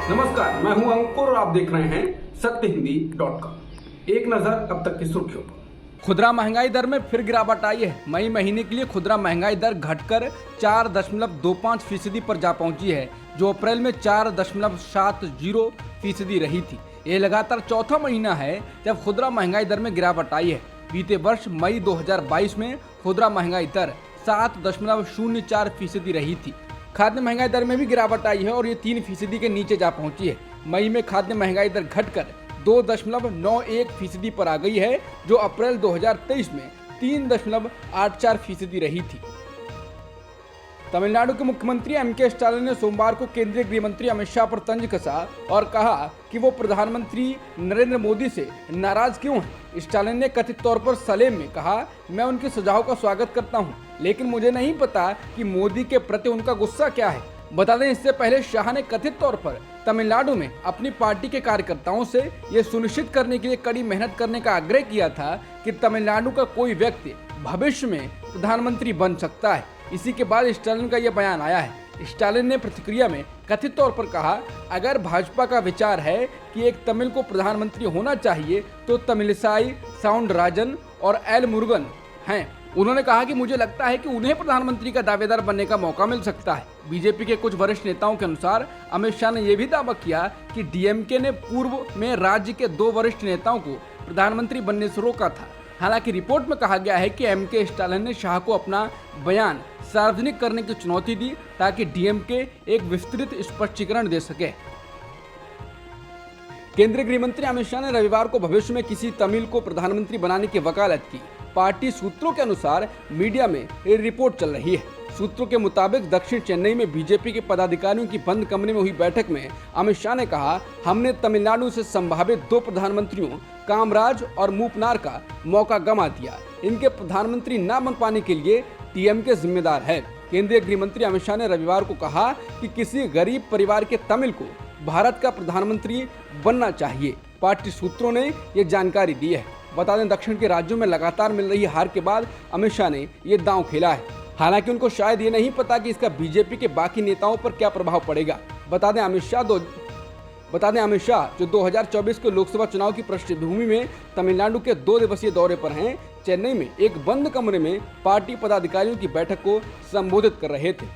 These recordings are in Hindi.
नमस्कार, मैं हूं अंकुर और आप देख रहे हैं सत्यहिंदी.com। एक नजर अब तक की सुर्खियों पर। खुदरा महंगाई दर में फिर गिरावट आई है। मई महीने के लिए खुदरा महंगाई दर घटकर 4.25% पर जा पहुंची है, जो अप्रैल में 4.70% रही थी। ये लगातार चौथा महीना है जब खुदरा महंगाई दर में गिरावट आई है। बीते वर्ष मई 2022 में खुदरा महंगाई दर 7.04% रही थी। खाद्य महंगाई दर में भी गिरावट आई है और ये 3% के नीचे जा पहुंची है। मई में खाद्य महंगाई दर घटकर 2.91% पर आ गई है, जो अप्रैल 2023 में 3.84% रही थी। तमिलनाडु के मुख्यमंत्री एम.के. स्टालिन ने सोमवार को केंद्रीय गृह मंत्री अमित शाह पर तंज कसा और कहा कि वो प्रधानमंत्री नरेंद्र मोदी से नाराज क्यों हैं। स्टालिन ने कथित तौर पर सलेम में कहा, मैं उनके सुझाव का स्वागत करता हूं, लेकिन मुझे नहीं पता कि मोदी के प्रति उनका गुस्सा क्या है। बता दें, इससे पहले शाह ने कथित तौर पर तमिलनाडु में अपनी पार्टी के कार्यकर्ताओं से ये सुनिश्चित करने के लिए कड़ी मेहनत करने का आग्रह किया था कि तमिलनाडु का कोई व्यक्ति भविष्य में प्रधानमंत्री बन सकता है। इसी के बाद स्टालिन का यह बयान आया है। स्टालिन ने प्रतिक्रिया में कथित तौर पर कहा, अगर भाजपा का विचार है कि एक तमिल को प्रधानमंत्री होना चाहिए तो तमिलिसाई साउंडराजन और एल मुरुगन हैं। उन्होंने कहा कि मुझे लगता है कि उन्हें प्रधानमंत्री का दावेदार बनने का मौका मिल सकता है। बीजेपी के कुछ वरिष्ठ नेताओं के अनुसार अमित शाह ने यह भी दावा किया कि डीएमके ने पूर्व में राज्य के 2 वरिष्ठ नेताओं को प्रधानमंत्री बनने से रोका था। हालांकि रिपोर्ट में कहा गया है कि एम.के. स्टालिन ने शाह को अपना बयान सार्वजनिक करने की चुनौती दी ताकि डीएमके एक विस्तृत स्पष्टीकरण दे सके। केंद्रीय गृह मंत्री अमित शाह ने रविवार को भविष्य में किसी तमिल को प्रधानमंत्री बनाने की वकालत की। पार्टी सूत्रों के अनुसार मीडिया में ये रिपोर्ट चल रही है। सूत्रों के मुताबिक दक्षिण चेन्नई में बीजेपी के पदाधिकारियों की बंद कमरे में हुई बैठक में अमित शाह ने कहा, हमने तमिलनाडु से संभावित 2 प्रधानमंत्रियों कामराज और मूपनार का मौका गंवा दिया। इनके प्रधानमंत्री न बन पाने के लिए टीएमके जिम्मेदार है। केंद्रीय गृह मंत्री अमित शाह ने रविवार को कहा कि किसी गरीब परिवार के तमिल को भारत का प्रधानमंत्री बनना चाहिए। पार्टी सूत्रों ने ये जानकारी दी है। बता दें, दक्षिण के राज्यों में लगातार मिल रही हार के बाद अमित शाह ने ये दांव खेला है। हालांकि उनको शायद ये नहीं पता कि इसका बीजेपी के बाकी नेताओं पर क्या प्रभाव पड़ेगा। बता दें अमित शाह जो 2024 के लोकसभा चुनाव की पृष्ठभूमि में तमिलनाडु के 2 दिवसीय दौरे पर हैं, चेन्नई में एक बंद कमरे में पार्टी पदाधिकारियों की बैठक को संबोधित कर रहे थे।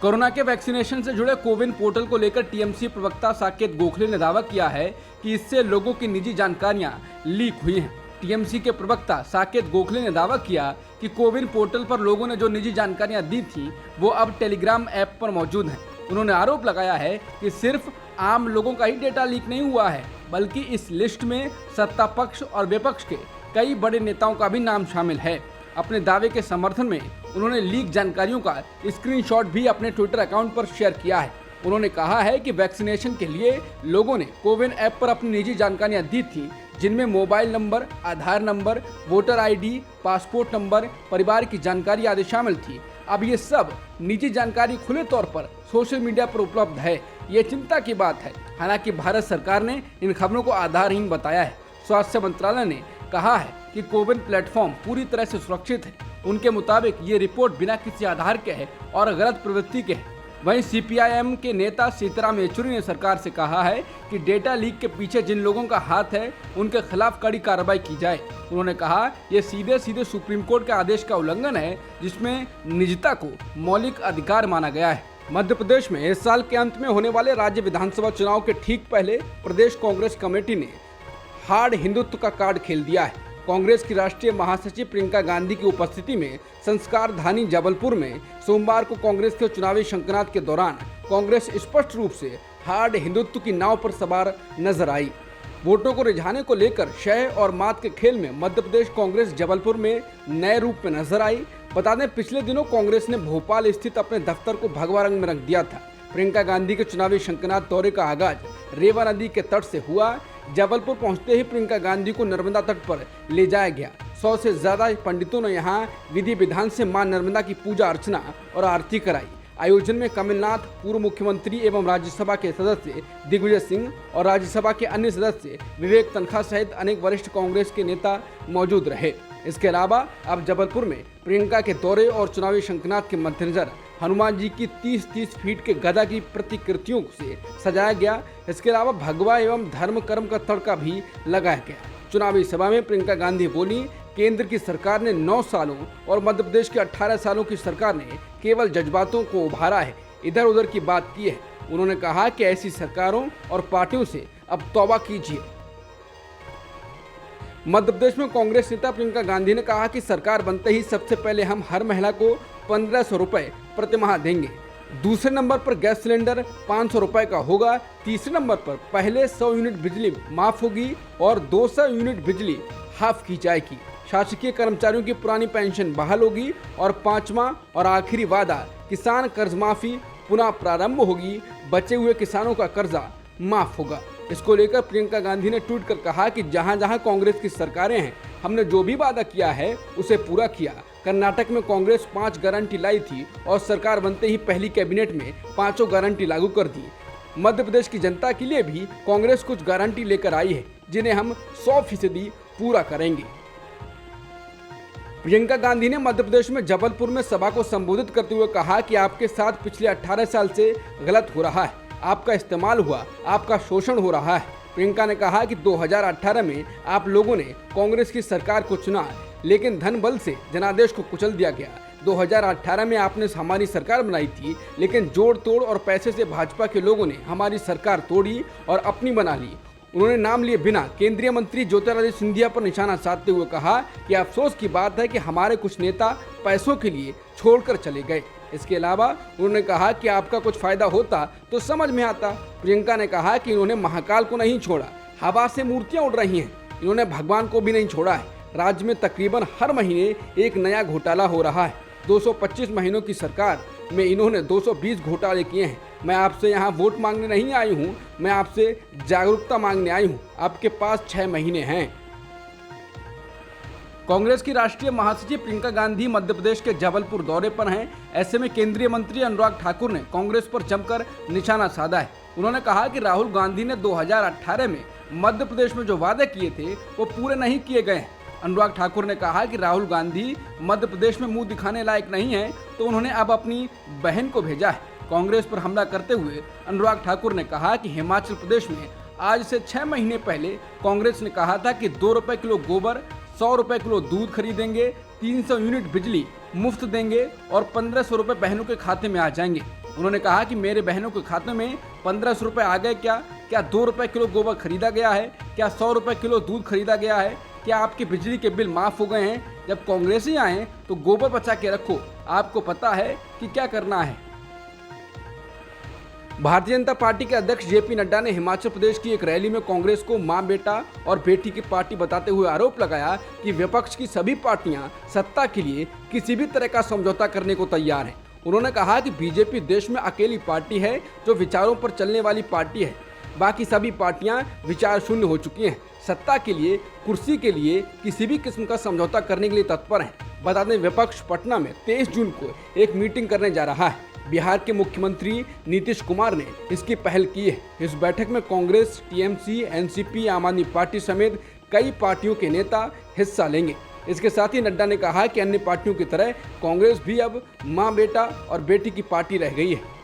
कोरोना के वैक्सीनेशन से जुड़े कोविन पोर्टल को लेकर टीएमसी प्रवक्ता साकेत गोखले ने दावा किया है कि इससे लोगों की निजी जानकारियां लीक हुई हैं। टीएमसी के प्रवक्ता साकेत गोखले ने दावा किया कि कोविन पोर्टल पर लोगों ने जो निजी जानकारियां दी थी वो अब टेलीग्राम ऐप पर मौजूद हैं। उन्होंने आरोप लगाया है कि सिर्फ आम लोगों का ही डेटा लीक नहीं हुआ है, बल्कि इस लिस्ट में सत्ता पक्ष और विपक्ष के कई बड़े नेताओं का भी नाम शामिल है। अपने दावे के समर्थन में उन्होंने लीक जानकारियों का स्क्रीनशॉट भी अपने ट्विटर अकाउंट पर शेयर किया है। उन्होंने कहा है कि वैक्सीनेशन के लिए लोगों ने कोविन ऐप पर अपनी निजी जानकारियां दी थी, जिनमें mobile number, Aadhaar number, voter ID, passport number, परिवार की जानकारी आदि शामिल थी। अब ये सब निजी जानकारी खुले तौर पर सोशल मीडिया पर उपलब्ध है। ये चिंता की बात है। हालांकि भारत सरकार ने इन खबरों को आधारहीन बताया है। स्वास्थ्य मंत्रालय ने कहा है कि कोविन प्लेटफॉर्म पूरी तरह से सुरक्षित है। उनके मुताबिक ये रिपोर्ट बिना किसी आधार के है और गलत प्रवृत्ति के है। वहीं सीपीआईएम के नेता सीताराम येचुरी ने सरकार से कहा है कि डेटा लीक के पीछे जिन लोगों का हाथ है उनके खिलाफ कड़ी कार्रवाई की जाए। उन्होंने कहा, यह सीधे सीधे सुप्रीम कोर्ट के आदेश का उल्लंघन है, जिसमें निजता को मौलिक अधिकार माना गया है। मध्य प्रदेश में इस साल के अंत में होने वाले राज्य विधानसभा चुनाव के ठीक पहले प्रदेश कांग्रेस कमेटी ने हार्ड हिंदुत्व का कार्ड खेल दिया है। कांग्रेस की राष्ट्रीय महासचिव प्रियंका गांधी की उपस्थिति में संस्कार धानी जबलपुर में सोमवार को कांग्रेस के चुनावी शंखनाद के दौरान कांग्रेस स्पष्ट रूप से हार्ड हिंदुत्व की नाव पर सवार नजर आई। वोटों को रिझाने को लेकर शह और मात के खेल में मध्य प्रदेश कांग्रेस जबलपुर में नए रूप में नजर आई। बता दें, पिछले दिनों कांग्रेस ने भोपाल स्थित अपने दफ्तर को भगवा रंग में रंग दिया था। प्रियंका गांधी के चुनावी शंखनाद दौरे का आगाज रेवा नदी के तट से हुआ। जबलपुर पहुंचते ही प्रियंका गांधी को नर्मदा तट पर ले जाया गया। 100 से ज्यादा पंडितों ने यहां विधि विधान से मां नर्मदा की पूजा अर्चना और आरती कराई। आयोजन में कमलनाथ, पूर्व मुख्यमंत्री एवं राज्यसभा के सदस्य दिग्विजय सिंह और राज्यसभा के अन्य सदस्य विवेक तन्खा सहित अनेक वरिष्ठ कांग्रेस के नेता मौजूद रहे। इसके अलावा अब जबलपुर में प्रियंका के दौरे और चुनावी शंखनाद के मद्देनजर हनुमान जी की 30-30 फीट के गदा की प्रतिकृतियों से सजाया गया। इसके अलावा भगवा एवं धर्म कर्म का तड़का भी लगाया गया। चुनावी सभा में प्रियंका गांधी बोली, केंद्र की सरकार ने 9 सालों और मध्य प्रदेश के 18 सालों की सरकार ने केवल जज्बातों को उभारा है, इधर उधर की बात की है। उन्होंने कहा कि ऐसी सरकारों और पार्टियों से अब तौबा कीजिए। मध्य प्रदेश में कांग्रेस नेता प्रियंका गांधी ने कहा कि सरकार बनते ही सबसे पहले हम हर महिला को 1500 रुपए प्रति माह देंगे। दूसरे नंबर पर गैस सिलेंडर 500 रुपए का होगा। तीसरे नंबर पर पहले 100 यूनिट बिजली माफ होगी और 200 यूनिट बिजली हाफ की जाएगी। शासकीय कर्मचारियों की पुरानी पेंशन बहाल होगी और पांचवा और आखिरी वादा, किसान कर्ज माफी पुनः प्रारंभ होगी। बचे हुए किसानों का कर्जा माफ होगा। इसको लेकर प्रियंका गांधी ने ट्वीट कर कहा कि जहां जहां कांग्रेस की सरकारें हैं, हमने जो भी वादा किया है उसे पूरा किया। कर्नाटक में कांग्रेस 5 गारंटी लाई थी और सरकार बनते ही पहली कैबिनेट में 5 गारंटी लागू कर दी। मध्य प्रदेश की जनता के लिए भी कांग्रेस कुछ गारंटी लेकर आई है, जिन्हें हम 100% पूरा करेंगे। प्रियंका गांधी ने मध्य प्रदेश में जबलपुर में सभा को संबोधित करते हुए कहा कि आपके साथ पिछले 18 साल से गलत हो रहा है, आपका इस्तेमाल हुआ, आपका शोषण हो रहा है। प्रियंका ने कहा कि 2018 में आप लोगों ने कांग्रेस की सरकार को चुना, लेकिन धन बल से जनादेश को कुचल दिया गया। 2018 में आपने हमारी सरकार बनाई थी, लेकिन जोड़ तोड़ और पैसे से भाजपा के लोगों ने हमारी सरकार तोड़ी और अपनी बना ली। उन्होंने नाम लिए बिना केंद्रीय मंत्री ज्योतिरादित्य सिंधिया पर निशाना साधते हुए कहा कि अफसोस की बात है कि हमारे कुछ नेता पैसों के लिए छोड़कर चले गए। इसके अलावा उन्होंने कहा कि आपका कुछ फायदा होता तो समझ में आता। प्रियंका ने कहा कि इन्होंने महाकाल को नहीं छोड़ा, हवा से मूर्तियां उड़ रही हैं, इन्होंने भगवान को भी नहीं छोड़ा है। राज्य में तकरीबन हर महीने एक नया घोटाला हो रहा है। 225 महीनों की सरकार में इन्होंने 220 घोटाले किए हैं। मैं आपसे यहाँ वोट मांगने नहीं आई हूँ, मैं आपसे जागरूकता मांगने आई हूँ। आपके पास 6 महीने हैं। कांग्रेस की राष्ट्रीय महासचिव प्रियंका गांधी मध्य प्रदेश के जबलपुर दौरे पर हैं। ऐसे में केंद्रीय मंत्री अनुराग ठाकुर ने कांग्रेस पर जमकर निशाना साधा है। उन्होंने कहा कि राहुल गांधी ने 2018 में मध्य प्रदेश में जो वादे किए थे वो पूरे नहीं किए गए हैं। अनुराग ठाकुर ने कहा कि राहुल गांधी मध्य प्रदेश में मुंह दिखाने लायक नहीं है, तो उन्होंने अब अपनी बहन को भेजा है। कांग्रेस पर हमला करते हुए अनुराग ठाकुर ने कहा कि हिमाचल प्रदेश में आज से 6 महीने पहले कांग्रेस ने कहा था कि 2 रुपए किलो गोबर, 100 रुपए किलो दूध खरीदेंगे, 300 यूनिट बिजली मुफ्त देंगे और 1500 रुपए बहनों के खाते में आ जाएंगे। उन्होंने कहा कि मेरे बहनों के खाते में 1500 रुपए आ गए क्या 2 रुपए किलो गोबर खरीदा गया है? क्या 100 रुपए किलो दूध खरीदा गया है? क्या आपके बिजली के बिल माफ हो गए हैं? जब कांग्रेस ही आए तो गोबर बचा के रखो, आपको पता है कि क्या करना है। भारतीय जनता पार्टी के अध्यक्ष जेपी नड्डा ने हिमाचल प्रदेश की एक रैली में कांग्रेस को मां, बेटा और बेटी की पार्टी बताते हुए आरोप लगाया कि विपक्ष की सभी पार्टियां सत्ता के लिए किसी भी तरह का समझौता करने को तैयार हैं। उन्होंने कहा कि बीजेपी देश में अकेली पार्टी है जो विचारों पर चलने वाली पार्टी है, बाकी सभी पार्टियां विचार शून्य हो चुकी हैं। सत्ता के लिए, कुर्सी के लिए किसी भी किस्म का समझौता करने के लिए तत्पर हैं। बता दें, विपक्ष पटना में 23 जून को एक मीटिंग करने जा रहा है। बिहार के मुख्यमंत्री नीतीश कुमार ने इसकी पहल की है। इस बैठक में कांग्रेस, टीएमसी, एनसीपी, आम आदमी पार्टी समेत कई पार्टियों के नेता हिस्सा लेंगे। इसके साथ ही नड्डा ने कहा कि अन्य पार्टियों की तरह कांग्रेस भी अब मां, बेटा और बेटी की पार्टी रह गई है।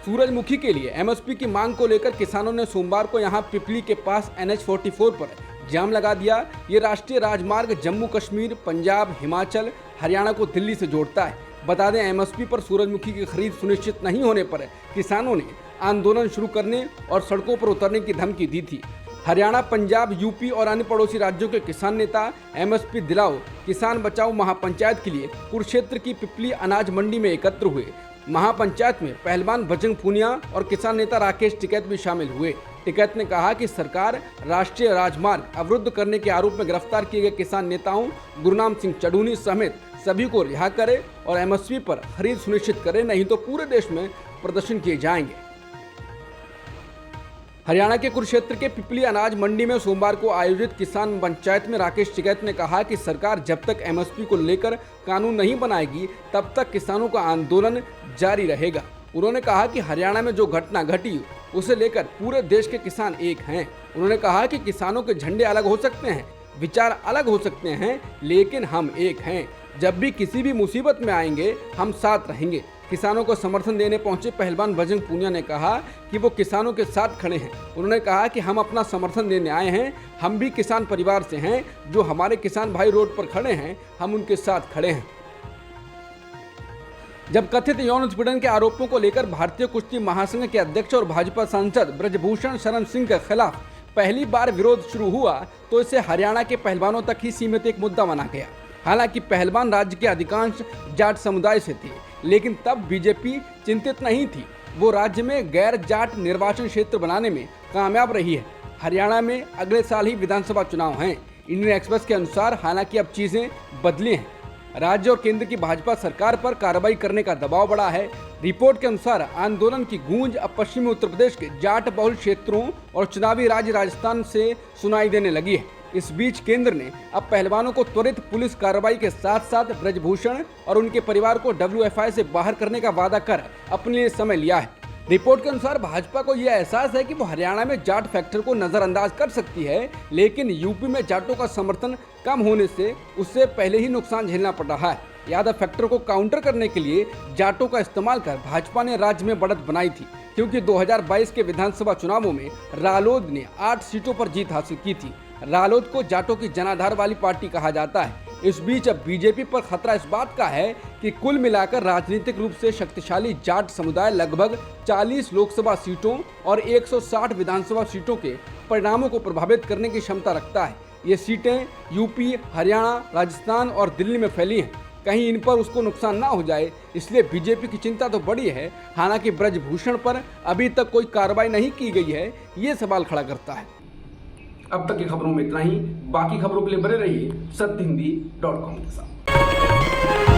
सूरजमुखी के लिए एमएसपी की मांग को लेकर किसानों ने सोमवार को यहां पिपली के पास NH44 पर जाम लगा दिया। ये राष्ट्रीय राजमार्ग जम्मू कश्मीर, पंजाब, हिमाचल, हरियाणा को दिल्ली से जोड़ता है। बता दें, एमएसपी पर सूरजमुखी की खरीद सुनिश्चित नहीं होने पर किसानों ने आंदोलन शुरू करने और सड़कों पर उतरने की धमकी दी थी। हरियाणा, पंजाब, यूपी और अन्य पड़ोसी राज्यों के किसान नेता एमएसपी दिलाओ, किसान बचाओ महापंचायत के लिए कुरुक्षेत्र की पिपली अनाज मंडी में एकत्र हुए। महापंचायत में पहलवान बजरंग पूनिया और किसान नेता राकेश टिकैत भी शामिल हुए। टिकैत ने कहा कि सरकार राष्ट्रीय राजमार्ग अवरुद्ध करने के आरोप में गिरफ्तार किए गए किसान नेताओं गुरनाम सिंह चढ़ूनी समेत सभी को रिहा करे और एमएसपी पर खरीद सुनिश्चित करे, नहीं तो पूरे देश में प्रदर्शन किए जाएंगे। हरियाणा के कुरुक्षेत्र के पिपली अनाज मंडी में सोमवार को आयोजित किसान पंचायत में राकेश टिकैत ने कहा कि सरकार जब तक एमएसपी को लेकर कानून नहीं बनाएगी तब तक किसानों का आंदोलन जारी रहेगा। उन्होंने कहा कि हरियाणा में जो घटना घटी उसे लेकर पूरे देश के किसान एक हैं। उन्होंने कहा कि किसानों के झंडे अलग हो सकते हैं, विचार अलग हो सकते हैं, लेकिन हम एक हैं। जब भी किसी भी मुसीबत में आएंगे हम साथ रहेंगे। किसानों को समर्थन देने पहुंचे पहलवान बजरंग पूनिया ने कहा कि वो किसानों के साथ खड़े हैं। उन्होंने कहा कि हम अपना समर्थन देने आए हैं, हम भी किसान परिवार से हैं, जो हमारे किसान भाई रोड पर खड़े हैं हम उनके साथ खड़े हैं। जब कथित यौन उत्पीड़न के आरोपों को लेकर भारतीय कुश्ती महासंघ के अध्यक्ष और भाजपा सांसद ब्रजभूषण शरण सिंह के खिलाफ पहली बार विरोध शुरू हुआ तो इसे हरियाणा के पहलवानों तक ही सीमित एक मुद्दा बना गया। हालांकि पहलवान राज्य के अधिकांश जाट समुदाय से थे, लेकिन तब बीजेपी चिंतित नहीं थी। वो राज्य में गैर जाट निर्वाचन क्षेत्र बनाने में कामयाब रही है। हरियाणा में अगले साल ही विधानसभा चुनाव हैं। इंडियन एक्सप्रेस के अनुसार हालांकि अब चीजें बदली हैं। राज्य और केंद्र की भाजपा सरकार पर कार्रवाई करने का दबाव बढ़ा है। रिपोर्ट के अनुसार आंदोलन की गूंज अब पश्चिमी उत्तर प्रदेश के जाट बहुल क्षेत्रों और चुनावी राज्य राजस्थान से सुनाई देने लगी है। इस बीच केंद्र ने अब पहलवानों को त्वरित पुलिस कार्रवाई के साथ साथ ब्रजभूषण और उनके परिवार को WFI से बाहर करने का वादा कर अपने लिए समय लिया है। रिपोर्ट के अनुसार भाजपा को यह एहसास है कि वो हरियाणा में जाट फैक्टर को नजरअंदाज कर सकती है, लेकिन यूपी में जाटों का समर्थन कम होने से उससे पहले ही नुकसान झेलना पड़ रहा है। यादव फैक्टर को काउंटर करने के लिए जाटों का इस्तेमाल कर भाजपा ने राज्य में बढ़त बनाई थी, क्योंकि 2022 के विधानसभा चुनावों में रालोद ने 8 सीटों पर जीत हासिल की थी। रालोद को जाटों की जनाधार वाली पार्टी कहा जाता है। इस बीच अब बीजेपी पर खतरा इस बात का है कि कुल मिलाकर राजनीतिक रूप से शक्तिशाली जाट समुदाय लगभग 40 लोकसभा सीटों और 160 विधानसभा सीटों के परिणामों को प्रभावित करने की क्षमता रखता है। ये सीटें यूपी, हरियाणा, राजस्थान और दिल्ली में फैली हैं। कहीं इन पर उसको नुकसान ना हो जाए, इसलिए बीजेपी की चिंता तो बड़ी है। हालांकि ब्रजभूषण पर अभी तक कोई कार्रवाई नहीं की गई है, ये सवाल खड़ा करता है। अब तक की खबरों में इतना ही। बाकी खबरों के लिए बने रहिए सत्यहिंदी.com के साथ।